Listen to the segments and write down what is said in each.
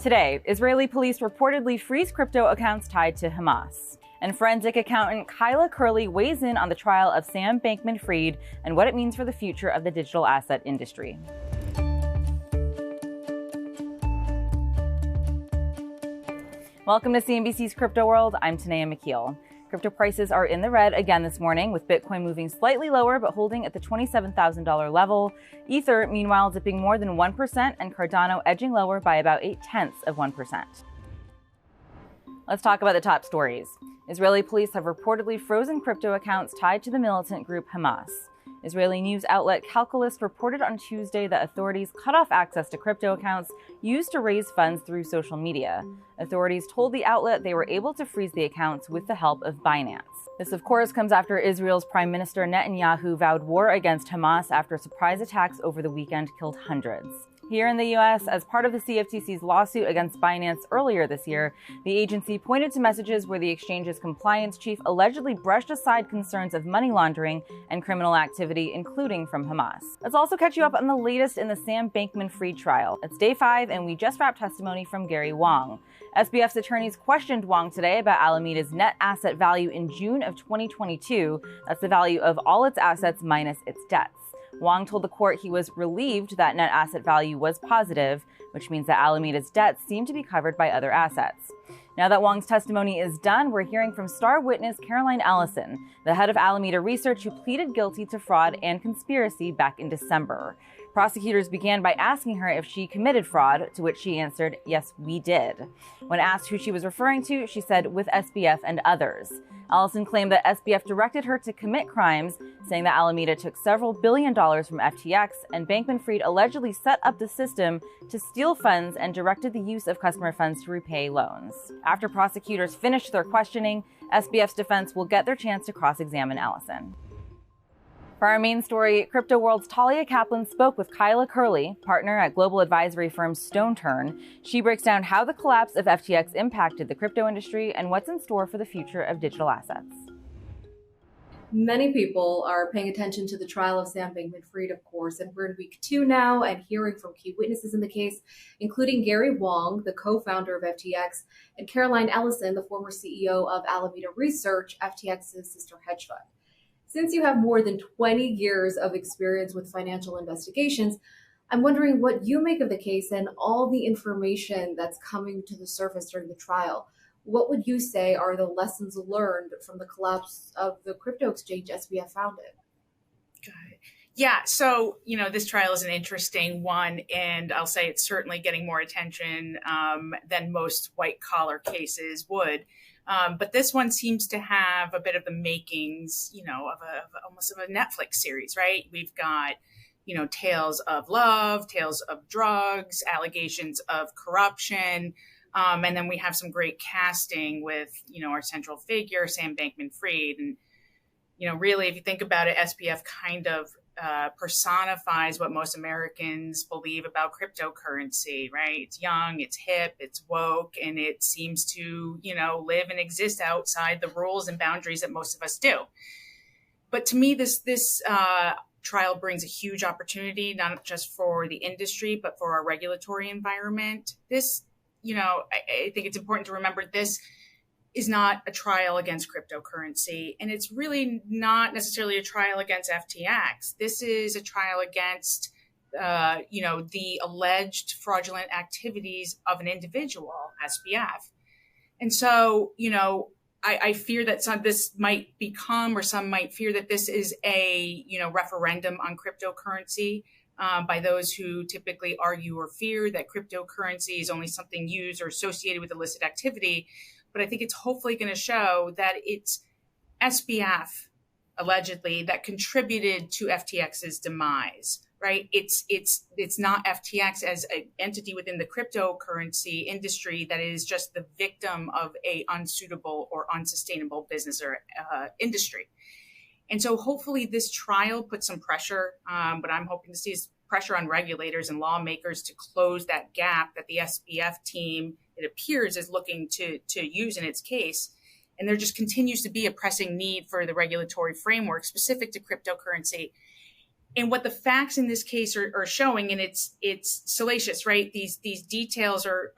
Today, Israeli police reportedly freeze crypto accounts tied to Hamas. And forensic accountant Kyla Curley weighs in on the trial of Sam Bankman-Fried and what it means for the future of the digital asset industry. Welcome to CNBC's Crypto World. I'm Tanea McKeel. Crypto prices are in the red again this morning, with Bitcoin moving slightly lower but holding at the $27,000 level. Ether, meanwhile, dipping more than 1%, and Cardano edging lower by about 0.8%. Let's talk about the top stories. Israeli police have reportedly frozen crypto accounts tied to the militant group Hamas. Israeli news outlet Calculist reported on Tuesday that authorities cut off access to crypto accounts used to raise funds through social media. Authorities told the outlet they were able to freeze the accounts with the help of Binance. This, of course, comes after Israel's Prime Minister Netanyahu vowed war against Hamas after surprise attacks over the weekend killed hundreds. Here in the U.S., as part of the CFTC's lawsuit against Binance earlier this year, the agency pointed to messages where the exchange's compliance chief allegedly brushed aside concerns of money laundering and criminal activity, including from Hamas. Let's also catch you up on the latest in the Sam Bankman-Fried trial. It's day 5, and we just wrapped testimony from Gary Wang. SBF's attorneys questioned Wang today about Alameda's net asset value in June of 2022. That's the value of all its assets minus its debts. Wang told the court he was relieved that net asset value was positive, which means that Alameda's debts seem to be covered by other assets. Now that Wang's testimony is done, we're hearing from star witness Caroline Ellison, the head of Alameda Research, who pleaded guilty to fraud and conspiracy back in December. Prosecutors began by asking her if she committed fraud, to which she answered, "Yes, we did." When asked who she was referring to, she said, "With SBF and others." Ellison claimed that SBF directed her to commit crimes, saying that Alameda took several $1 billion from FTX, and Bankman-Fried allegedly set up the system to steal funds and directed the use of customer funds to repay loans. After prosecutors finished their questioning, SBF's defense will get their chance to cross-examine Ellison. For our main story, Crypto World's Talia Kaplan spoke with Kyla Curley, partner at global advisory firm StoneTurn. She breaks down how the collapse of FTX impacted the crypto industry and what's in store for the future of digital assets. Many people are paying attention to the trial of Sam Bankman-Fried, of course, and we're in week 2 now and hearing from key witnesses in the case, including Gary Wang, the co-founder of FTX, and Caroline Ellison, the former CEO of Alameda Research, FTX's sister hedge fund. Since you have more than 20 years of experience with financial investigations, I'm wondering what you make of the case and all the information that's coming to the surface during the trial. What would you say are the lessons learned from the collapse of the crypto exchange SBF founded? Got it. Yeah, so, this trial is an interesting one, and I'll say it's certainly getting more attention than most white-collar cases would. But this one seems to have a bit of the makings, of almost of a Netflix series, right? We've got, tales of love, tales of drugs, allegations of corruption. And then we have some great casting with, our central figure, Sam Bankman-Fried. And, really, if you think about it, SBF kind of personifies what most Americans believe about cryptocurrency, right? It's young, it's hip, it's woke, and it seems to, live and exist outside the rules and boundaries that most of us do. But to me, this trial brings a huge opportunity, not just for the industry, but for our regulatory environment. This, I think it's important to remember this is not a trial against cryptocurrency, and it's really not necessarily a trial against FTX. This is a trial against, the alleged fraudulent activities of an individual, SBF. And so, I fear that this might become, or some might fear that this is a, referendum on cryptocurrency by those who typically argue or fear that cryptocurrency is only something used or associated with illicit activity. But I think it's hopefully going to show that it's SBF, allegedly, that contributed to FTX's demise, right? It's not FTX as an entity within the cryptocurrency industry that is just the victim of a unsuitable or unsustainable business or industry. And so hopefully this trial puts some pressure, but I'm hoping to see is pressure on regulators and lawmakers to close that gap that the SBF team, it appears, is looking to use in its case. And there just continues to be a pressing need for the regulatory framework specific to cryptocurrency. And what the facts in this case are showing, and it's salacious, right? These details are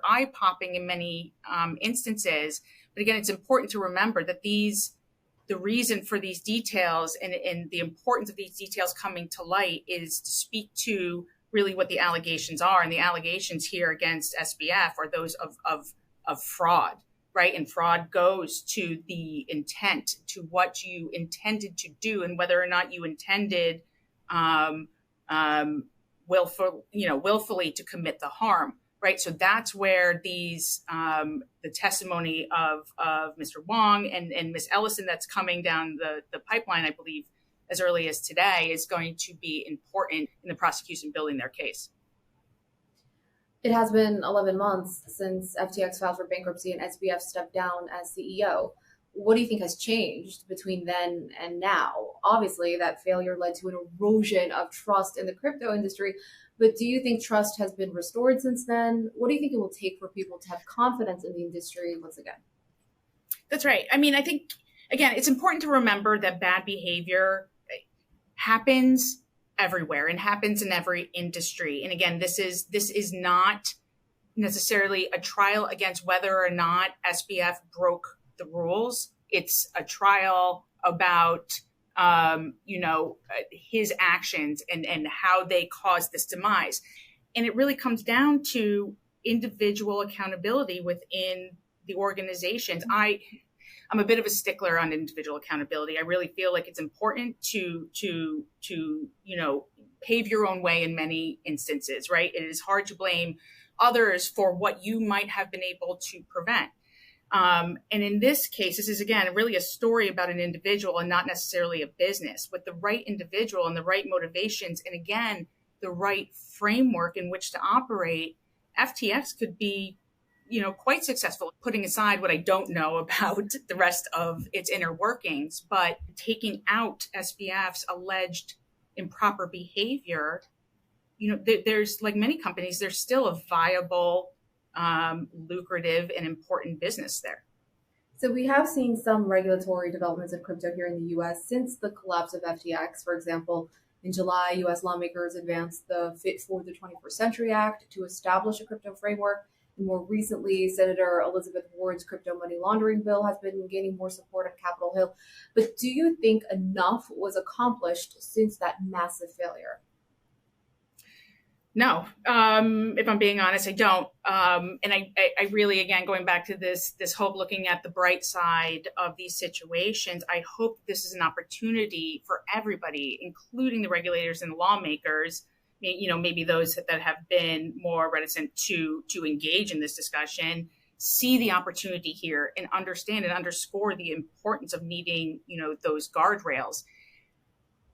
eye popping in many instances. But again, it's important to remember that the reason for these details and the importance of these details coming to light is to speak to really what the allegations are. And the allegations here against SBF are those of fraud, right? And fraud goes to the intent, to what you intended to do and whether or not you intended willfully to commit the harm, right? So that's where these the testimony of Mr. Wong and Ms. Ellison that's coming down the pipeline, I believe, as early as today, is going to be important in the prosecution building their case. It has been 11 months since FTX filed for bankruptcy and SBF stepped down as CEO. What do you think has changed between then and now? Obviously, that failure led to an erosion of trust in the crypto industry, but do you think trust has been restored since then? What do you think it will take for people to have confidence in the industry once again? That's right. I mean, I think, again, it's important to remember that bad behavior happens everywhere and happens in every industry. And again, this is not necessarily a trial against whether or not SBF broke the rules. It's a trial about his actions and how they caused this demise. And it really comes down to individual accountability within the organizations. I'm a bit of a stickler on individual accountability. I really feel like it's important to pave your own way in many instances, right? It is hard to blame others for what you might have been able to prevent. And in this case, this is, again, really a story about an individual and not necessarily a business. With the right individual and the right motivations, and again, the right framework in which to operate, FTX could be quite successful, putting aside what I don't know about the rest of its inner workings, but taking out SBF's alleged improper behavior, there's, like many companies, there's still a viable, lucrative and important business there. So we have seen some regulatory developments in crypto here in the U.S. since the collapse of FTX. For example, in July, U.S. lawmakers advanced the Fit for the 21st Century Act to establish a crypto framework. And more recently, Senator Elizabeth Warren's crypto money laundering bill has been gaining more support on Capitol Hill. But do you think enough was accomplished since that massive failure? No, if I'm being honest, I don't. And I really, again, going back to this hope, looking at the bright side of these situations, I hope this is an opportunity for everybody, including the regulators and the lawmakers, maybe those that have been more reticent to engage in this discussion, see the opportunity here and understand and underscore the importance of needing, those guardrails.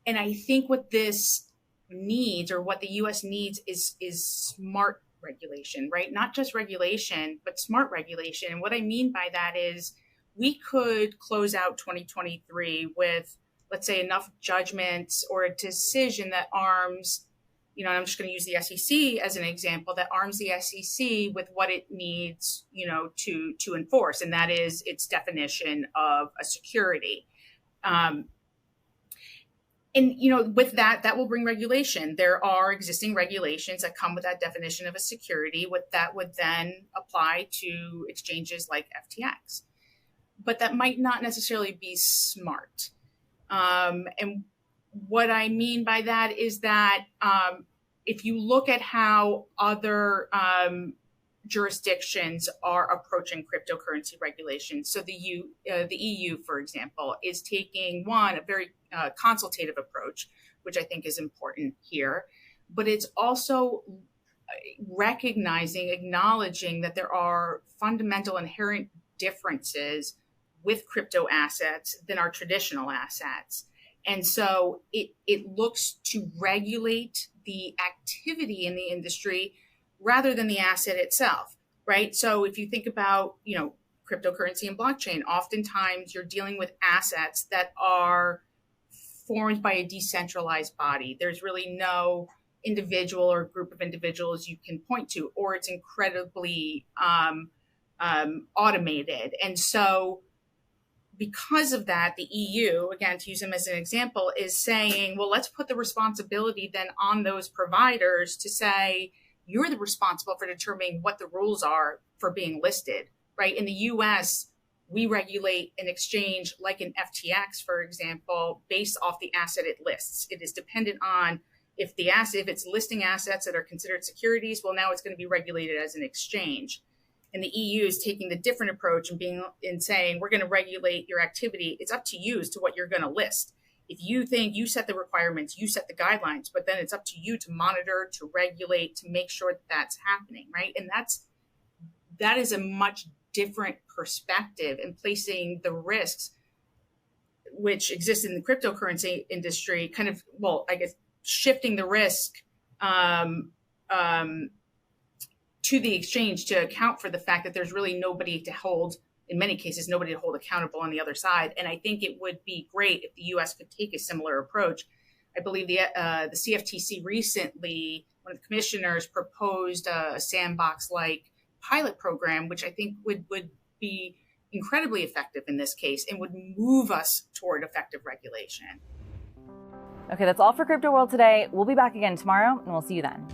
And I think what this needs, or what the U.S. needs, is smart regulation, right? Not just regulation, but smart regulation. And what I mean by that is we could close out 2023 with, let's say, enough judgments or a decision that arms, and I'm just going to use the SEC as an example, that arms the SEC with what it needs, to enforce, and that is its definition of a security. And, with that will bring regulation. There are existing regulations that come with that definition of a security, that would then apply to exchanges like FTX. But that might not necessarily be smart. And what I mean by that is that if you look at how other jurisdictions are approaching cryptocurrency regulation, so the EU, for example, is taking a very consultative approach, which I think is important here, but it's also acknowledging that there are fundamental inherent differences with crypto assets than our traditional assets. And so it looks to regulate the activity in the industry rather than the asset itself, right? So if you think about, cryptocurrency and blockchain, oftentimes you're dealing with assets that are formed by a decentralized body. There's really no individual or group of individuals you can point to, or it's incredibly automated. And so because of that, the EU, again, to use them as an example, is saying, well, let's put the responsibility then on those providers to say, you're the responsible for determining what the rules are for being listed, right? In the US, we regulate an exchange like an FTX, for example, based off the asset it lists. It is dependent on if it's listing assets that are considered securities, well, now it's going to be regulated as an exchange. And the EU is taking the different approach and saying, we're going to regulate your activity. It's up to you as to what you're going to list. If you think you set the requirements, you set the guidelines, but then it's up to you to monitor, to regulate, to make sure that that's happening, right? And that is a much different perspective in placing the risks which exist in the cryptocurrency industry, kind of, well, I guess, shifting the risk to the exchange to account for the fact that there's really nobody to hold, in many cases, nobody to hold accountable on the other side. And I think it would be great if the U.S. could take a similar approach. I believe the CFTC recently, one of the commissioners proposed a sandbox-like pilot program, which I think would be incredibly effective in this case and would move us toward effective regulation. Okay, that's all for Crypto World today. We'll be back again tomorrow, and we'll see you then.